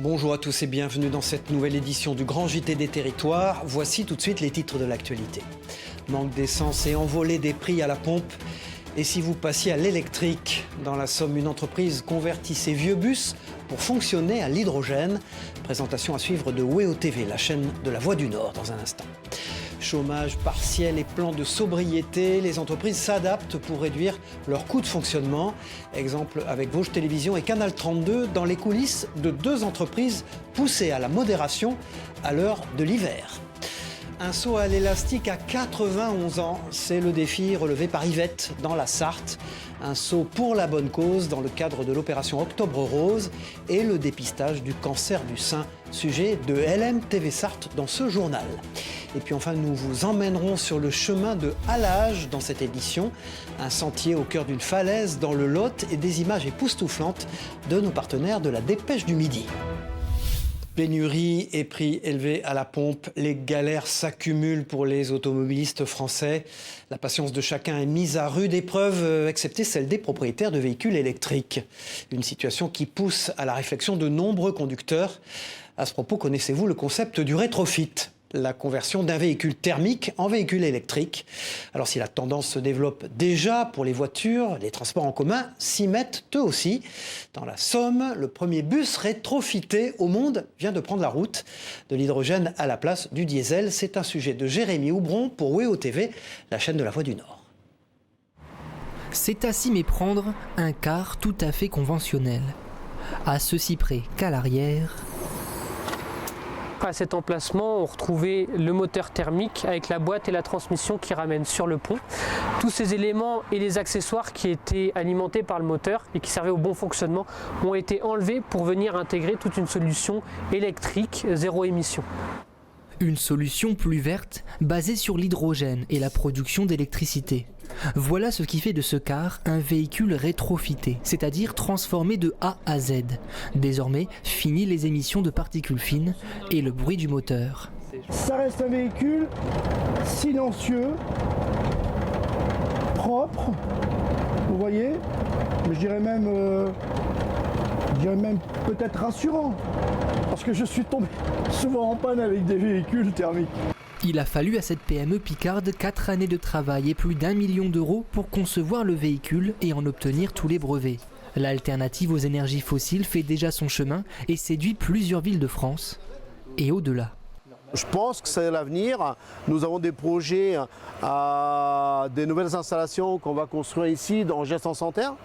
Bonjour à tous et bienvenue dans cette nouvelle édition du Grand JT des Territoires. Voici tout de suite les titres de l'actualité. Manque d'essence et envolée des prix à la pompe. Et si vous passiez à l'électrique, dans la Somme, une entreprise convertit ses vieux bus pour fonctionner à l'hydrogène. Présentation à suivre de WEO TV, la chaîne de la Voix du Nord, dans un instant. Chômage partiel et plan de sobriété, les entreprises s'adaptent pour réduire leurs coûts de fonctionnement. Exemple avec Vosges Télévisions et Canal 32 dans les coulisses de deux entreprises poussées à la modération à l'heure de l'hiver. Un saut à l'élastique à 91 ans, c'est le défi relevé par Yvette dans la Sarthe. Un saut pour la bonne cause dans le cadre de l'opération Octobre Rose et le dépistage du cancer du sein, sujet de LM TV Sarthe dans ce journal. Et puis enfin, nous vous emmènerons sur le chemin de Halage dans cette édition, un sentier au cœur d'une falaise dans le Lot et des images époustouflantes de nos partenaires de la Dépêche du Midi. Pénurie et prix élevés à la pompe, les galères s'accumulent pour les automobilistes français. La patience de chacun est mise à rude épreuve, excepté celle des propriétaires de véhicules électriques. Une situation qui pousse à la réflexion de nombreux conducteurs. À ce propos, connaissez-vous le concept du rétrofit ? La conversion d'un véhicule thermique en véhicule électrique. Alors si la tendance se développe déjà pour les voitures, les transports en commun s'y mettent eux aussi. Dans la Somme, le premier bus rétrofité au monde vient de prendre la route. De l'hydrogène à la place du diesel, c'est un sujet de Jérémy Houbron pour WEO TV, la chaîne de la Voix du Nord. C'est à s'y méprendre un car tout à fait conventionnel. À ceci près qu'à l'arrière... À cet emplacement, on retrouvait le moteur thermique avec la boîte et la transmission qui ramènent sur le pont. Tous ces éléments et les accessoires qui étaient alimentés par le moteur et qui servaient au bon fonctionnement ont été enlevés pour venir intégrer toute une solution électrique zéro émission. Une solution plus verte, basée sur l'hydrogène et la production d'électricité. Voilà ce qui fait de ce car un véhicule rétrofité, c'est-à-dire transformé de A à Z. Désormais, fini les émissions de particules fines et le bruit du moteur. Ça reste un véhicule silencieux, propre, vous voyez, je dirais même peut-être rassurant, parce que je suis tombé souvent en panne avec des véhicules thermiques. Il a fallu à cette PME picarde 4 années de travail et plus d'1 million d'euros pour concevoir le véhicule et en obtenir tous les brevets. L'alternative aux énergies fossiles fait déjà son chemin et séduit plusieurs villes de France et au-delà. Je pense que c'est l'avenir. Nous avons des projets des nouvelles installations qu'on va construire ici dans Gest-en-Santerre.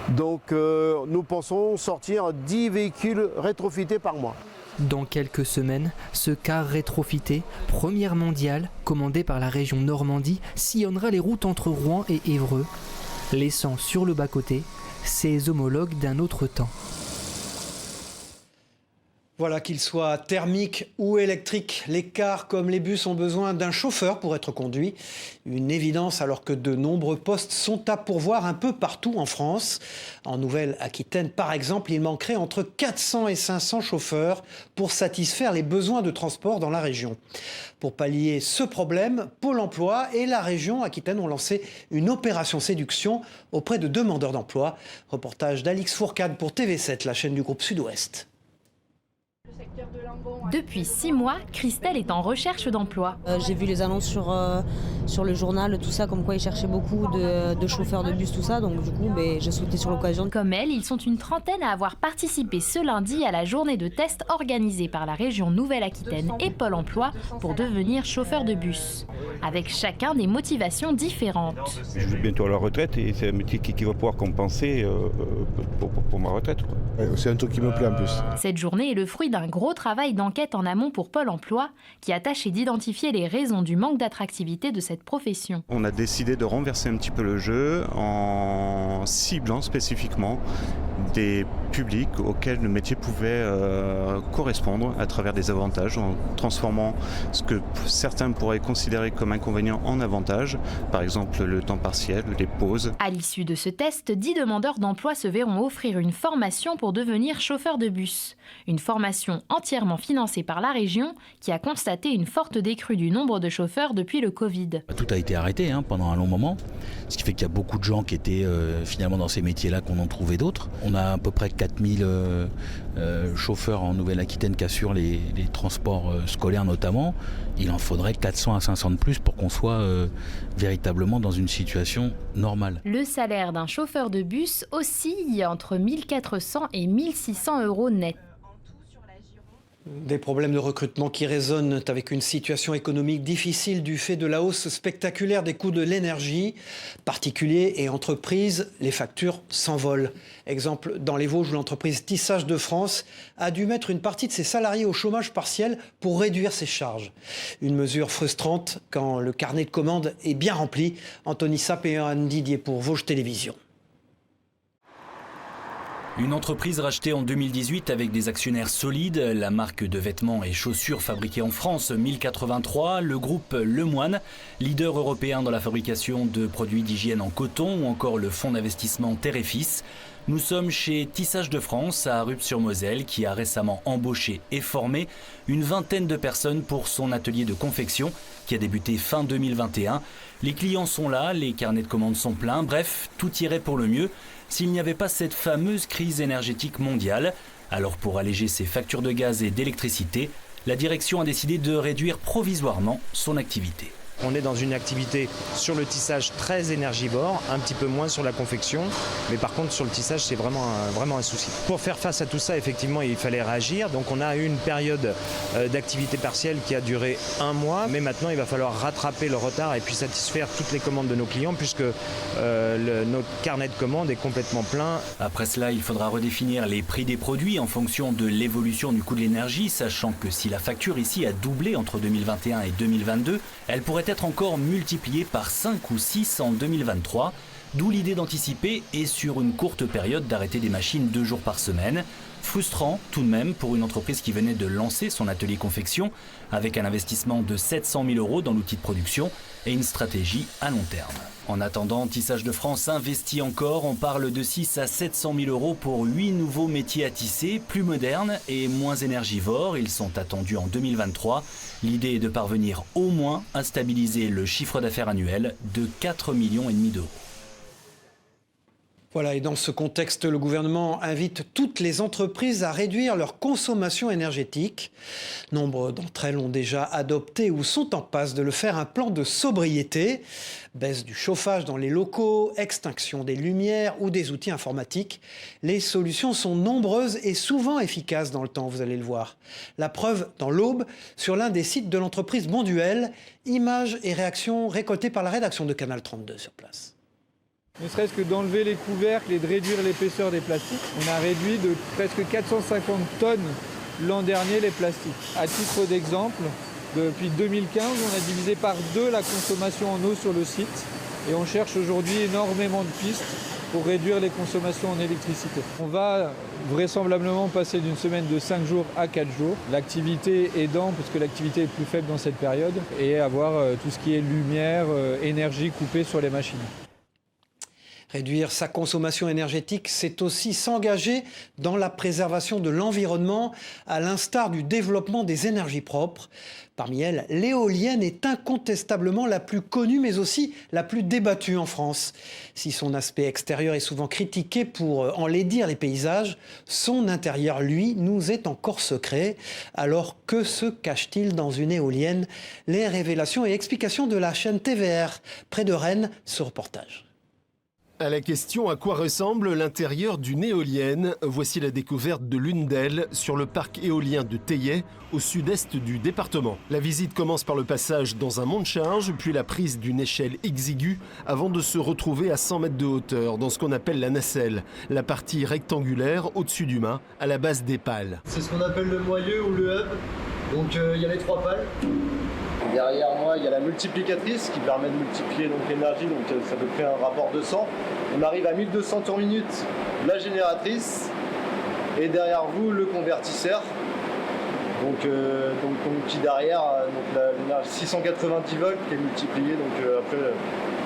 Donc nous pensons sortir 10 véhicules rétrofités par mois. Dans quelques semaines, ce car rétrofité, première mondiale, commandé par la région Normandie, sillonnera les routes entre Rouen et Évreux, laissant sur le bas-côté ses homologues d'un autre temps. Voilà, qu'ils soient thermiques ou électriques, les cars comme les bus ont besoin d'un chauffeur pour être conduits. Une évidence alors que de nombreux postes sont à pourvoir un peu partout en France. En Nouvelle-Aquitaine, par exemple, il manquerait entre 400 et 500 chauffeurs pour satisfaire les besoins de transport dans la région. Pour pallier ce problème, Pôle emploi et la région Aquitaine ont lancé une opération séduction auprès de demandeurs d'emploi. Reportage d'Alix Fourcade pour TV7, la chaîne du groupe Sud-Ouest. Depuis 6 mois, Christelle est en recherche d'emploi. J'ai vu les annonces sur le journal, tout ça, comme quoi ils cherchaient beaucoup de chauffeurs de bus, tout ça. Donc du coup, j'ai sauté sur l'occasion. Comme elle, ils sont une trentaine à avoir participé ce lundi à la journée de test organisée par la région Nouvelle-Aquitaine et Pôle emploi pour devenir chauffeur de bus. Avec chacun des motivations différentes. Je vais bientôt à la retraite et c'est un métier qui va pouvoir compenser pour ma retraite. C'est un truc qui me plaît en plus. Cette journée est le fruit d'un gros travail d'enquête en amont pour Pôle emploi qui a tâché d'identifier les raisons du manque d'attractivité de cette profession. On a décidé de renverser un petit peu le jeu en ciblant spécifiquement des publics auxquels le métier pouvait correspondre à travers des avantages, en transformant ce que certains pourraient considérer comme inconvénient en avantage, par exemple le temps partiel, les pauses. À l'issue de ce test, 10 demandeurs d'emploi se verront offrir une formation pour devenir chauffeur de bus. Une formation entièrement financée par la région qui a constaté une forte décrue du nombre de chauffeurs depuis le Covid. Tout a été arrêté pendant un long moment, ce qui fait qu'il y a beaucoup de gens qui étaient finalement dans ces métiers-là qu'on en trouvait d'autres. On a a à peu près 4000 chauffeurs en Nouvelle-Aquitaine qui assurent les transports scolaires notamment. Il en faudrait 400 à 500 de plus pour qu'on soit véritablement dans une situation normale. Le salaire d'un chauffeur de bus oscille entre 1400 et 1600 € net. Des problèmes de recrutement qui résonnent avec une situation économique difficile du fait de la hausse spectaculaire des coûts de l'énergie. Particuliers et entreprises, les factures s'envolent. Exemple, dans les Vosges, l'entreprise Tissage de France a dû mettre une partie de ses salariés au chômage partiel pour réduire ses charges. Une mesure frustrante quand le carnet de commandes est bien rempli. Anthony Sapp et Anne Didier pour Vosges Télévisions. Une entreprise rachetée en 2018 avec des actionnaires solides, la marque de vêtements et chaussures fabriquée en France 1083, le groupe Lemoine, leader européen dans la fabrication de produits d'hygiène en coton ou encore le fonds d'investissement Terre et Fils. Nous sommes chez Tissage de France à Rupt-sur-Moselle qui a récemment embauché et formé une vingtaine de personnes pour son atelier de confection qui a débuté fin 2021. Les clients sont là, les carnets de commandes sont pleins, bref, tout irait pour le mieux s'il n'y avait pas cette fameuse crise énergétique mondiale. Alors pour alléger ses factures de gaz et d'électricité, la direction a décidé de réduire provisoirement son activité. On est dans une activité sur le tissage très énergivore, un petit peu moins sur la confection, mais par contre sur le tissage c'est vraiment un souci. Pour faire face à tout ça, effectivement il fallait réagir, donc on a eu une période d'activité partielle qui a duré 1 mois, mais maintenant il va falloir rattraper le retard et puis satisfaire toutes les commandes de nos clients puisque notre carnet de commandes est complètement plein. Après cela, il faudra redéfinir les prix des produits en fonction de l'évolution du coût de l'énergie, sachant que si la facture ici a doublé entre 2021 et 2022, elle pourrait être encore multiplié par 5 ou 6 en 2023, d'où l'idée d'anticiper et sur une courte période d'arrêter des machines 2 jours par semaine. Frustrant tout de même pour une entreprise qui venait de lancer son atelier confection avec un investissement de 700 000 € dans l'outil de production et une stratégie à long terme. En attendant, Tissage de France investit encore, on parle de 6 à 700 000 € pour 8 nouveaux métiers à tisser, plus modernes et moins énergivores. Ils sont attendus en 2023. L'idée est de parvenir au moins à stabiliser le chiffre d'affaires annuel de 4,5 millions d'euros. Voilà, et dans ce contexte, le gouvernement invite toutes les entreprises à réduire leur consommation énergétique. Nombre d'entre elles ont déjà adopté ou sont en passe de le faire un plan de sobriété. Baisse du chauffage dans les locaux, extinction des lumières ou des outils informatiques. Les solutions sont nombreuses et souvent efficaces dans le temps, vous allez le voir. La preuve dans l'Aube, sur l'un des sites de l'entreprise Bonduelle, images et réactions récoltées par la rédaction de Canal 32 sur place. Ne serait-ce que d'enlever les couvercles et de réduire l'épaisseur des plastiques. On a réduit de presque 450 tonnes l'an dernier les plastiques. À titre d'exemple, depuis 2015, on a divisé par 2 la consommation en eau sur le site et on cherche aujourd'hui énormément de pistes pour réduire les consommations en électricité. On va vraisemblablement passer d'une semaine de 5 jours à 4 jours, l'activité aidant, parce que l'activité est plus faible dans cette période, et avoir tout ce qui est lumière, énergie coupée sur les machines. Réduire sa consommation énergétique, c'est aussi s'engager dans la préservation de l'environnement, à l'instar du développement des énergies propres. Parmi elles, l'éolienne est incontestablement la plus connue, mais aussi la plus débattue en France. Si son aspect extérieur est souvent critiqué pour enlaidir les paysages, son intérieur, lui, nous est encore secret. Alors que se cache-t-il dans une éolienne? Les révélations et explications de la chaîne TVR, près de Rennes, ce reportage. À la question à quoi ressemble l'intérieur d'une éolienne, voici la découverte de l'une d'elles sur le parc éolien de Theillet, au sud-est du département. La visite commence par le passage dans un monte-charge, puis la prise d'une échelle exiguë, avant de se retrouver à 100 mètres de hauteur, dans ce qu'on appelle la nacelle, la partie rectangulaire au-dessus du mât, à la base des pales. C'est ce qu'on appelle le moyeu ou le hub, donc il y a les 3 pales. Derrière moi, il y a la multiplicatrice qui permet de multiplier l'énergie, donc ça peut créer un rapport de 100. On arrive à 1200 tours minute, la génératrice, et derrière vous, le convertisseur. Donc qui derrière, l'énergie 690 volts qui est multipliée après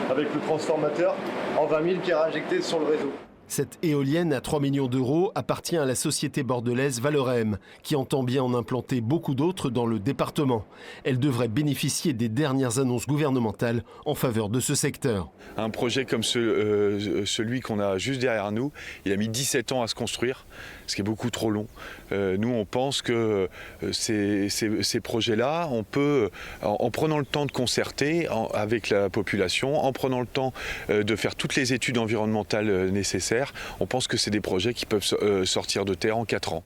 avec le transformateur en 20 000 qui est réinjecté sur le réseau. Cette éolienne à 3 millions d'euros appartient à la société bordelaise Valorem, qui entend bien en implanter beaucoup d'autres dans le département. Elle devrait bénéficier des dernières annonces gouvernementales en faveur de ce secteur. Un projet comme celui qu'on a juste derrière nous, il a mis 17 ans à se construire, ce qui est beaucoup trop long. Nous, on pense que ces projets-là, on peut, en prenant le temps de concerter avec la population, en prenant le temps de faire toutes les études environnementales nécessaires, on pense que c'est des projets qui peuvent sortir de terre en 4 ans.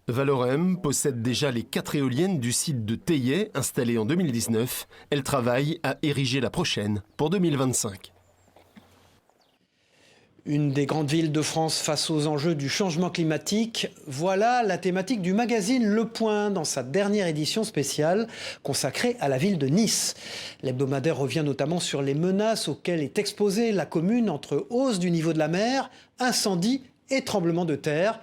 Valorem possède déjà les 4 éoliennes du site de Teillet, installées en 2019. Elle travaille à ériger la prochaine pour 2025. Une des grandes villes de France face aux enjeux du changement climatique, voilà la thématique du magazine Le Point dans sa dernière édition spéciale consacrée à la ville de Nice. L'hebdomadaire revient notamment sur les menaces auxquelles est exposée la commune entre hausse du niveau de la mer, incendie et tremblements de terre.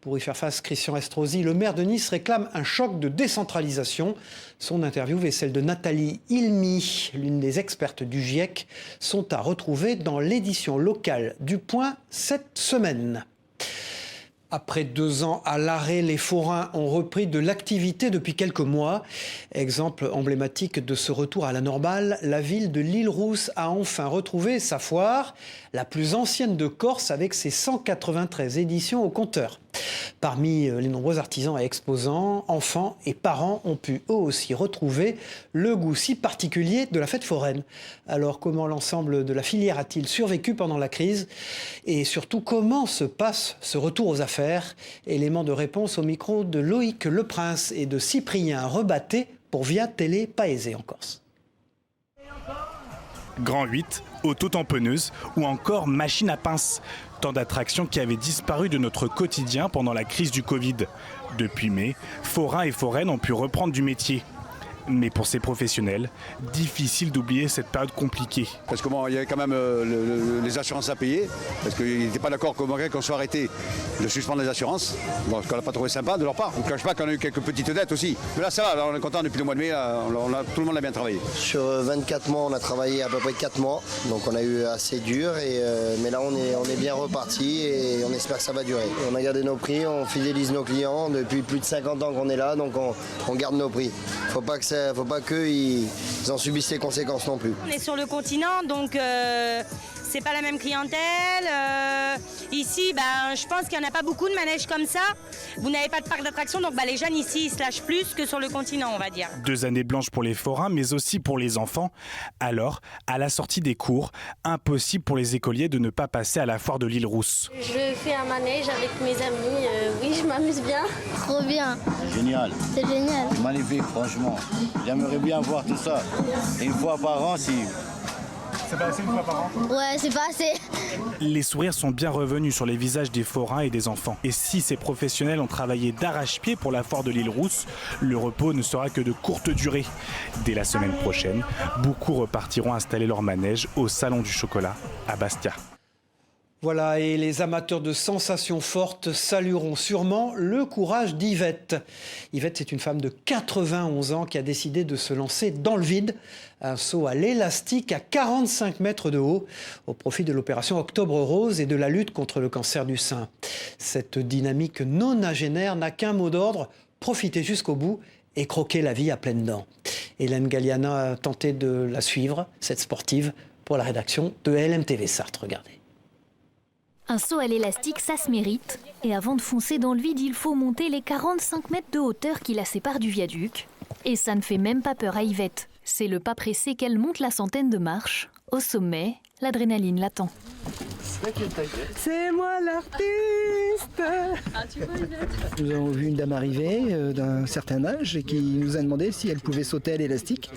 Pour y faire face, Christian Estrosi, le maire de Nice, réclame un choc de décentralisation. Son interview et celle de Nathalie Ilmy, l'une des expertes du GIEC, sont à retrouver dans l'édition locale du Point cette semaine. Après 2 ans à l'arrêt, les forains ont repris de l'activité depuis quelques mois. Exemple emblématique de ce retour à la normale, la ville de l'Île-Rousse a enfin retrouvé sa foire, la plus ancienne de Corse avec ses 193 éditions au compteur. Parmi les nombreux artisans et exposants, enfants et parents ont pu eux aussi retrouver le goût si particulier de la fête foraine. Alors comment l'ensemble de la filière a-t-il survécu pendant la crise? Et surtout, comment se passe ce retour aux affaires? Élément de réponse au micro de Loïc Leprince et de Cyprien Rebatté pour Via Télé Paésé en Corse. Grand 8, auto-tamponneuse ou encore machine à pince. Tant d'attractions qui avaient disparu de notre quotidien pendant la crise du Covid. Depuis mai, forains et foraines ont pu reprendre du métier. Mais pour ces professionnels, difficile d'oublier cette période compliquée. Parce qu'il y avait quand même les assurances à payer, parce qu'ils n'étaient pas d'accord qu'on soit arrêté de suspendre les assurances. Bon, ce qu'on n'a pas trouvé sympa de leur part. On ne cache pas qu'on a eu quelques petites dettes aussi. Mais là ça va, là, on est content depuis le mois de mai, tout le monde a bien travaillé. Sur 24 mois, on a travaillé à peu près 4 mois, donc on a eu assez dur, mais là on est bien reparti et on espère que ça va durer. On a gardé nos prix, on fidélise nos clients, depuis plus de 50 ans qu'on est là, donc on garde nos prix. Faut pas qu'ils en subissent les conséquences non plus. On est sur le continent, donc c'est pas la même clientèle. Ici, je pense qu'il n'y en a pas beaucoup de manèges comme ça. Vous n'avez pas de parc d'attractions, donc les jeunes ici ils se lâchent plus que sur le continent, on va dire. 2 années blanches pour les forains, mais aussi pour les enfants. Alors, à la sortie des cours, impossible pour les écoliers de ne pas passer à la foire de l'Île-Rousse. Je fais un manège avec mes amis. Oui, je m'amuse bien. Trop bien. Génial. C'est génial. Magnifique, franchement. J'aimerais bien voir tout ça. Une fois par an, si... C'est pas assez une fois par an? Ouais, c'est pas assez. Les sourires sont bien revenus sur les visages des forains et des enfants. Et si ces professionnels ont travaillé d'arrache-pied pour la foire de l'Île-Rousse, le repos ne sera que de courte durée. Dès la semaine prochaine, beaucoup repartiront installer leur manège au Salon du Chocolat à Bastia. Voilà, et les amateurs de sensations fortes salueront sûrement le courage d'Yvette. Yvette, c'est une femme de 91 ans qui a décidé de se lancer dans le vide. Un saut à l'élastique à 45 mètres de haut au profit de l'opération Octobre Rose et de la lutte contre le cancer du sein. Cette dynamique nonagénaire n'a qu'un mot d'ordre, profiter jusqu'au bout et croquer la vie à pleines dents. Hélène Galliana a tenté de la suivre, cette sportive, pour la rédaction de LMTV Sarthe. Regardez. Un saut à l'élastique, ça se mérite. Et avant de foncer dans le vide, il faut monter les 45 mètres de hauteur qui la séparent du viaduc. Et ça ne fait même pas peur à Yvette. C'est le pas pressé qu'elle monte la centaine de marches. Au sommet, l'adrénaline l'attend. C'est moi l'artiste. Nous avons vu une dame arriver d'un certain âge et qui nous a demandé si elle pouvait sauter à l'élastique.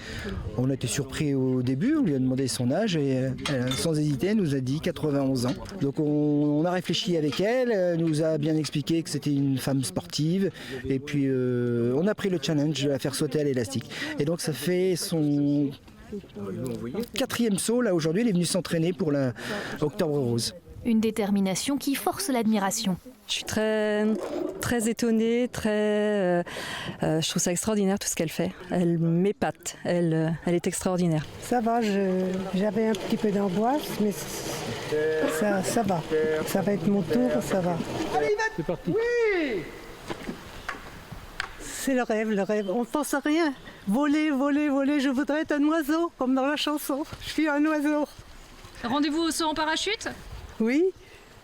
On a été surpris au début, on lui a demandé son âge et elle, sans hésiter, elle nous a dit 91 ans. Donc on a réfléchi avec elle, elle nous a bien expliqué que c'était une femme sportive et puis on a pris le challenge de la faire sauter à l'élastique. Et donc ça fait son 4e saut, là aujourd'hui, elle est venue s'entraîner pour la Octobre Rose. Une détermination qui force l'admiration. Je suis très étonnée, je trouve ça extraordinaire tout ce qu'elle fait. Elle m'épate, elle est extraordinaire. Ça va, j'avais un petit peu d'angoisse, mais ça va. Ça va être mon tour, ça va. C'est parti. Oui. C'est le rêve. On ne pense à rien. Voler, je voudrais être un oiseau, comme dans la chanson. Je suis un oiseau. Rendez-vous au saut en parachute ? Oui.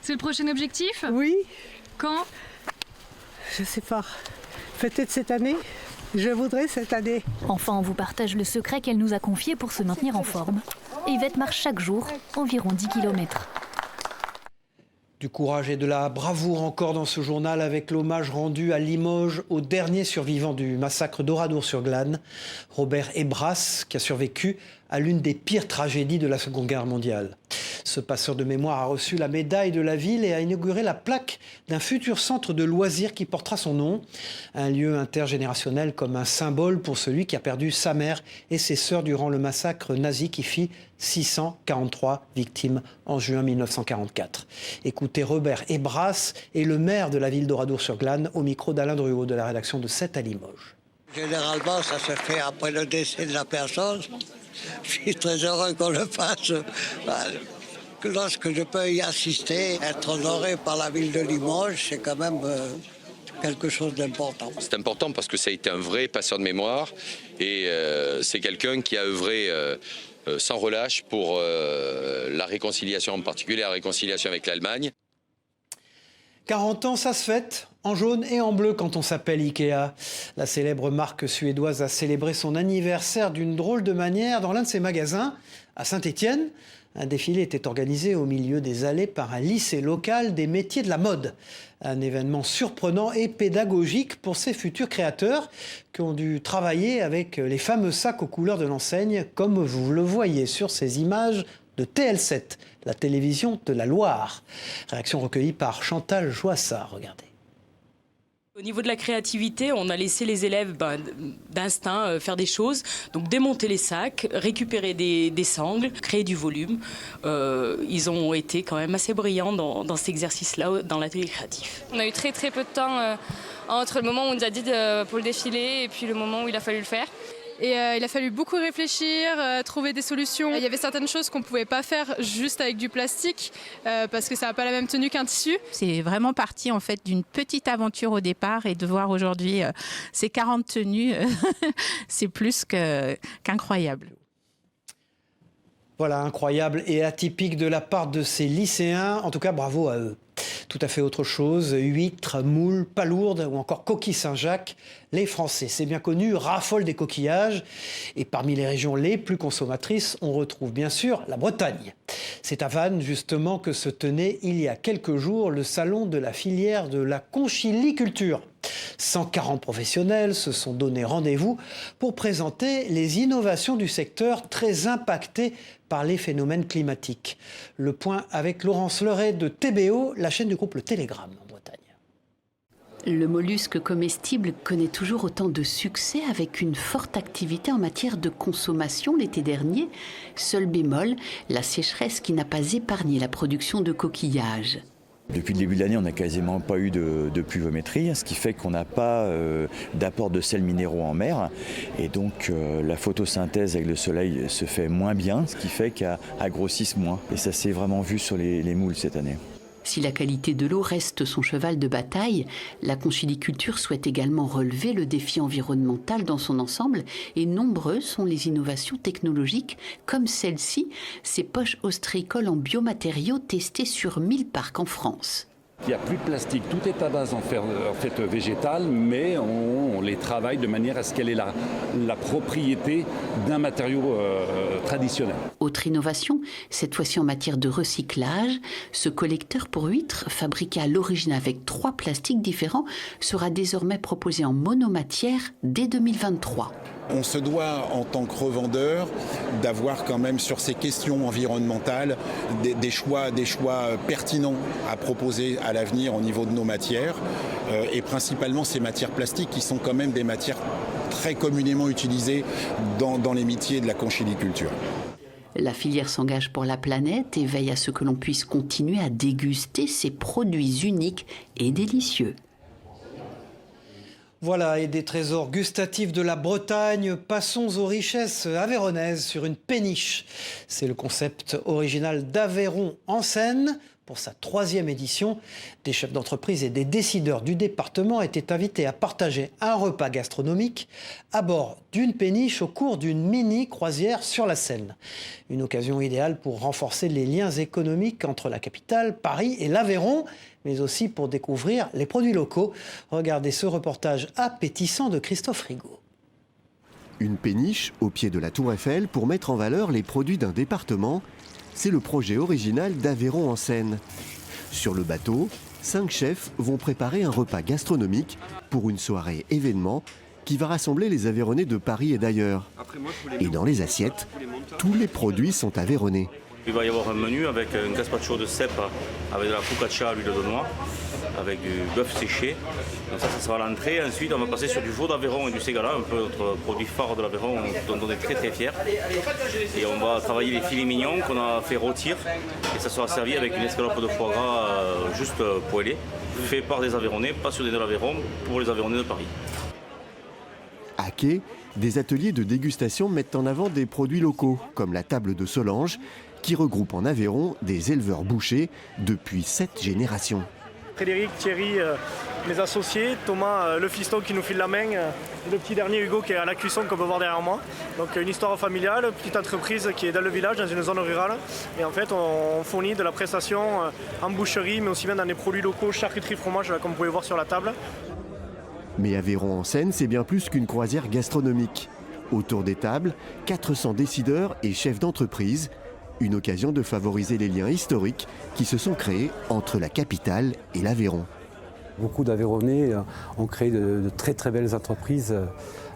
C'est le prochain objectif ? Oui. Quand ? Je sais pas. Peut-être cette année. Je voudrais cette année. Enfin, on vous partage le secret qu'elle nous a confié pour se maintenir en forme. Yvette marche chaque jour, environ 10 km. Du courage et de la bravoure encore dans ce journal avec l'hommage rendu à Limoges au dernier survivant du massacre d'Oradour-sur-Glane, Robert Hébras, qui a survécu à l'une des pires tragédies de la Seconde Guerre mondiale. Ce passeur de mémoire a reçu la médaille de la ville et a inauguré la plaque d'un futur centre de loisirs qui portera son nom. Un lieu intergénérationnel comme un symbole pour celui qui a perdu sa mère et ses sœurs durant le massacre nazi qui fit 643 victimes en juin 1944. Écoutez Robert Hébras et le maire de la ville d'Oradour-sur-Glane au micro d'Alain Druot de la rédaction de 7 à Limoges. Généralement, ça se fait après le décès de la personne. Je suis très heureux qu'on le fasse. Lorsque je peux y assister, être honoré par la ville de Limoges, c'est quand même quelque chose d'important. C'est important parce que ça a été un vrai passeur de mémoire et c'est quelqu'un qui a œuvré sans relâche pour la réconciliation, en particulier la réconciliation avec l'Allemagne. 40 ans, ça se fête en jaune et en bleu quand on s'appelle Ikea. La célèbre marque suédoise a célébré son anniversaire d'une drôle de manière dans l'un de ses magasins à Saint-Étienne. Un défilé était organisé au milieu des allées par un lycée local des métiers de la mode. Un événement surprenant et pédagogique pour ces futurs créateurs qui ont dû travailler avec les fameux sacs aux couleurs de l'enseigne, comme vous le voyez sur ces images de TL7, la télévision de la Loire. Réaction recueillie par Chantal Joissard, regardez. Au niveau de la créativité, on a laissé les élèves d'instinct faire des choses, donc démonter les sacs, récupérer des sangles, créer du volume. Ils ont été quand même assez brillants dans cet exercice-là, dans l'atelier créatif. On a eu très peu de temps entre le moment où on nous a dit pour le défilé et puis le moment où il a fallu le faire. Et il a fallu beaucoup réfléchir, trouver des solutions. Il y avait certaines choses qu'on ne pouvait pas faire juste avec du plastique parce que ça n'a pas la même tenue qu'un tissu. C'est vraiment parti en fait d'une petite aventure au départ et de voir aujourd'hui ces 40 tenues, c'est plus qu'incroyable. Voilà, incroyable et atypique de la part de ces lycéens. En tout cas, bravo à eux. Tout à fait autre chose, huîtres, moules, palourdes ou encore coquilles Saint-Jacques. Les Français, c'est bien connu, raffolent des coquillages. Et parmi les régions les plus consommatrices, on retrouve bien sûr la Bretagne. C'est à Vannes, justement, que se tenait il y a quelques jours le salon de la filière de la conchiliculture. 140 professionnels se sont donné rendez-vous pour présenter les innovations du secteur très impacté par les phénomènes climatiques. Le point avec Laurence Leray de TBO, la chaîne du groupe Le Télégramme en Bretagne. Le mollusque comestible connaît toujours autant de succès avec une forte activité en matière de consommation l'été dernier. Seul bémol, la sécheresse qui n'a pas épargné la production de coquillages. Depuis le début de l'année, on n'a quasiment pas eu de pluviométrie, ce qui fait qu'on n'a pas d'apport de sels minéraux en mer. Et donc la photosynthèse avec le soleil se fait moins bien, ce qui fait qu'elle grossisse moins. Et ça s'est vraiment vu sur les moules cette année. Si la qualité de l'eau reste son cheval de bataille, la conchiliculture souhaite également relever le défi environnemental dans son ensemble et nombreuses sont les innovations technologiques comme celle-ci, ces poches ostréicoles en biomatériaux testées sur 1000 parcs en France. Il n'y a plus de plastique, tout est à base en fait végétale, mais on les travaille de manière à ce qu'elle ait la propriété d'un matériau traditionnel. Autre innovation, cette fois-ci en matière de recyclage, ce collecteur pour huîtres, fabriqué à l'origine avec 3 plastiques différents, sera désormais proposé en monomatière dès 2023. On se doit, en tant que revendeur, d'avoir quand même sur ces questions environnementales des choix pertinents à proposer à l'avenir au niveau de nos matières, et principalement ces matières plastiques qui sont quand même des matières très communément utilisées dans les métiers de la conchiliculture. La filière s'engage pour la planète et veille à ce que l'on puisse continuer à déguster ces produits uniques et délicieux. Voilà, et des trésors gustatifs de la Bretagne, passons aux richesses aveyronaises sur une péniche. C'est le concept original d'Aveyron en Seine. Pour sa 3e édition, des chefs d'entreprise et des décideurs du département étaient invités à partager un repas gastronomique à bord d'une péniche au cours d'une mini-croisière sur la Seine. Une occasion idéale pour renforcer les liens économiques entre la capitale, Paris et l'Aveyron, mais aussi pour découvrir les produits locaux. Regardez ce reportage appétissant de Christophe Rigaud. Une péniche au pied de la Tour Eiffel pour mettre en valeur les produits d'un département. C'est le projet original d'Aveyron en Seine. Sur le bateau, 5 chefs vont préparer un repas gastronomique pour une soirée événement qui va rassembler les Aveyronnais de Paris et d'ailleurs. Et dans les assiettes, tous les produits sont aveyronnais. Il va y avoir un menu avec un gazpacho de cèpe avec de la focaccia à l'huile de noix, avec du bœuf séché. Donc ça sera l'entrée. Ensuite, on va passer sur du veau d'Aveyron et du ségala, un peu notre produit phare de l'Aveyron dont on est très très fiers. Et on va travailler les filets mignons qu'on a fait rôtir. Et ça sera servi avec une escalope de foie gras juste poêlée, fait par des Aveyronnais, passionnés de l'Aveyron, pour les Aveyronnais de Paris. À quai, des ateliers de dégustation mettent en avant des produits locaux, comme la table de Solange, qui regroupe en Aveyron des éleveurs bouchers depuis 7 générations. Frédéric, Thierry, mes associés, Thomas, le fiston qui nous file la main, et le petit dernier Hugo qui est à la cuisson qu'on peut voir derrière moi. Donc une histoire familiale, petite entreprise qui est dans le village, dans une zone rurale. Et en fait on fournit de la prestation en boucherie, mais aussi bien dans des produits locaux, charcuterie, fromage, comme vous pouvez voir sur la table. Mais Aveyron en Seine, c'est bien plus qu'une croisière gastronomique. Autour des tables, 400 décideurs et chefs d'entreprise. Une occasion de favoriser les liens historiques qui se sont créés entre la capitale et l'Aveyron. Beaucoup d'Aveyronnais ont créé de très très belles entreprises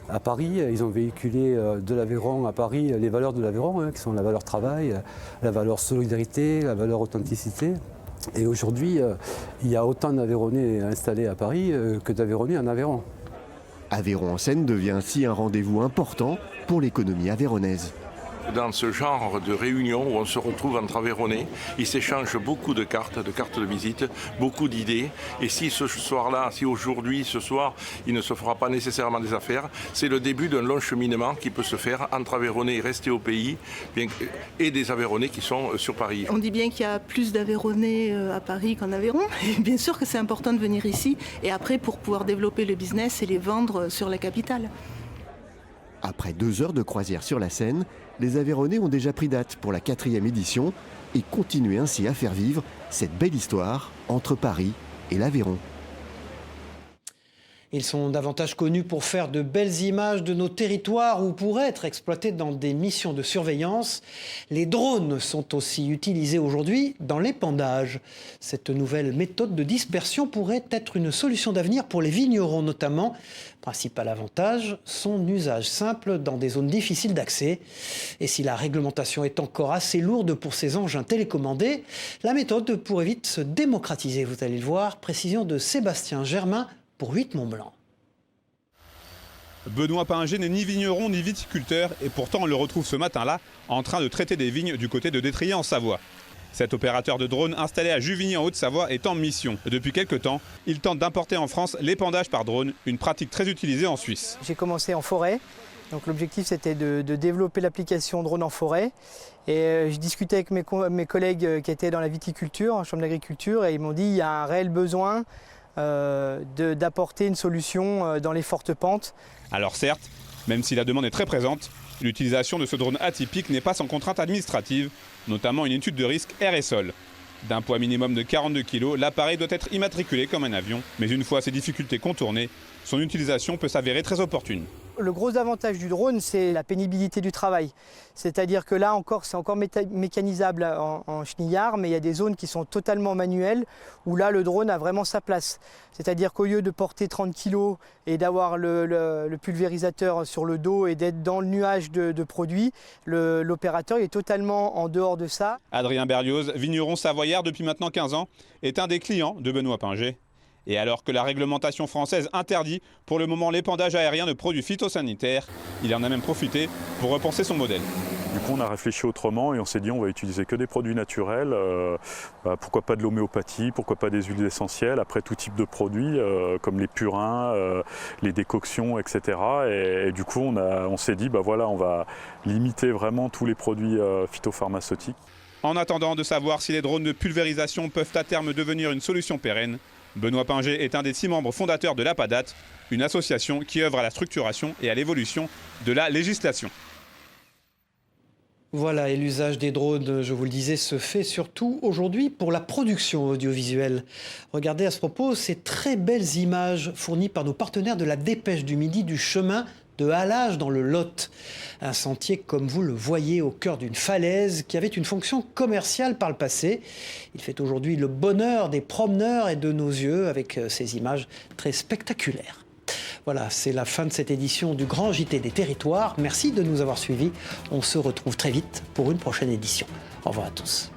à Paris. Ils ont véhiculé de l'Aveyron à Paris les valeurs de l'Aveyron, qui sont la valeur travail, la valeur solidarité, la valeur authenticité. Et aujourd'hui, il y a autant d'Aveyronnais installés à Paris que d'Aveyronnais en Aveyron. Aveyron en Seine devient ainsi un rendez-vous important pour l'économie aveyronnaise. Dans ce genre de réunion où on se retrouve entre Aveyronnais, ils s'échangent beaucoup de cartes de visite, beaucoup d'idées. Et si ce soir-là, si aujourd'hui, ce soir, il ne se fera pas nécessairement des affaires, c'est le début d'un long cheminement qui peut se faire entre Aveyronnais restés au pays et des Aveyronnais qui sont sur Paris. On dit bien qu'il y a plus d'Aveyronnais à Paris qu'en Aveyron. Et bien sûr que c'est important de venir ici. Et après, pour pouvoir développer le business et les vendre sur la capitale. Après 2 heures de croisière sur la Seine, les Aveyronnais ont déjà pris date pour la 4e édition et continuent ainsi à faire vivre cette belle histoire entre Paris et l'Aveyron. Ils sont davantage connus pour faire de belles images de nos territoires ou pour être exploités dans des missions de surveillance. Les drones sont aussi utilisés aujourd'hui dans l'épandage. Cette nouvelle méthode de dispersion pourrait être une solution d'avenir pour les vignerons notamment. Principal avantage, son usage simple dans des zones difficiles d'accès. Et si la réglementation est encore assez lourde pour ces engins télécommandés, la méthode pourrait vite se démocratiser, vous allez le voir. Précision de Sébastien Germain pour 8 Mont-Blanc. Benoît Pinger n'est ni vigneron ni viticulteur et pourtant on le retrouve ce matin-là en train de traiter des vignes du côté de Détrier en Savoie. Cet opérateur de drone installé à Juvigny en Haute-Savoie est en mission. Depuis quelques temps, il tente d'importer en France l'épandage par drone, une pratique très utilisée en Suisse. J'ai commencé en forêt, donc l'objectif c'était de développer l'application drone en forêt. Et je discutais avec mes collègues qui étaient dans la viticulture, en chambre d'agriculture, et ils m'ont dit qu'il y a un réel besoin d'apporter une solution dans les fortes pentes. Alors certes, même si la demande est très présente, l'utilisation de ce drone atypique n'est pas sans contrainte administrative, notamment une étude de risque air et sol. D'un poids minimum de 42 kg, l'appareil doit être immatriculé comme un avion, mais une fois ces difficultés contournées, son utilisation peut s'avérer très opportune. Le gros avantage du drone, c'est la pénibilité du travail. C'est-à-dire que là encore, c'est encore mécanisable en chenillard, mais il y a des zones qui sont totalement manuelles, où là, le drone a vraiment sa place. C'est-à-dire qu'au lieu de porter 30 kg et d'avoir le pulvérisateur sur le dos et d'être dans le nuage de produits, l'opérateur est totalement en dehors de ça. Adrien Berlioz, vigneron savoyard depuis maintenant 15 ans, est un des clients de Benoît Pinger. Et alors que la réglementation française interdit pour le moment l'épandage aérien de produits phytosanitaires, il en a même profité pour repenser son modèle. Du coup, on a réfléchi autrement et on s'est dit on va utiliser que des produits naturels. Pourquoi pas de l'homéopathie, pourquoi pas des huiles essentielles, après tout type de produits comme les purins, les décoctions, etc. Et du coup, on s'est dit voilà, on va limiter vraiment tous les produits phytopharmaceutiques. En attendant de savoir si les drones de pulvérisation peuvent à terme devenir une solution pérenne, Benoît Pinger est un des 6 membres fondateurs de l'APADAT, une association qui œuvre à la structuration et à l'évolution de la législation. Voilà, et l'usage des drones, je vous le disais, se fait surtout aujourd'hui pour la production audiovisuelle. Regardez à ce propos ces très belles images fournies par nos partenaires de la Dépêche du Midi du chemin de Halage dans le Lot. Un sentier, comme vous le voyez, au cœur d'une falaise qui avait une fonction commerciale par le passé. Il fait aujourd'hui le bonheur des promeneurs et de nos yeux avec ces images très spectaculaires. Voilà, c'est la fin de cette édition du Grand JT des Territoires. Merci de nous avoir suivis. On se retrouve très vite pour une prochaine édition. Au revoir à tous.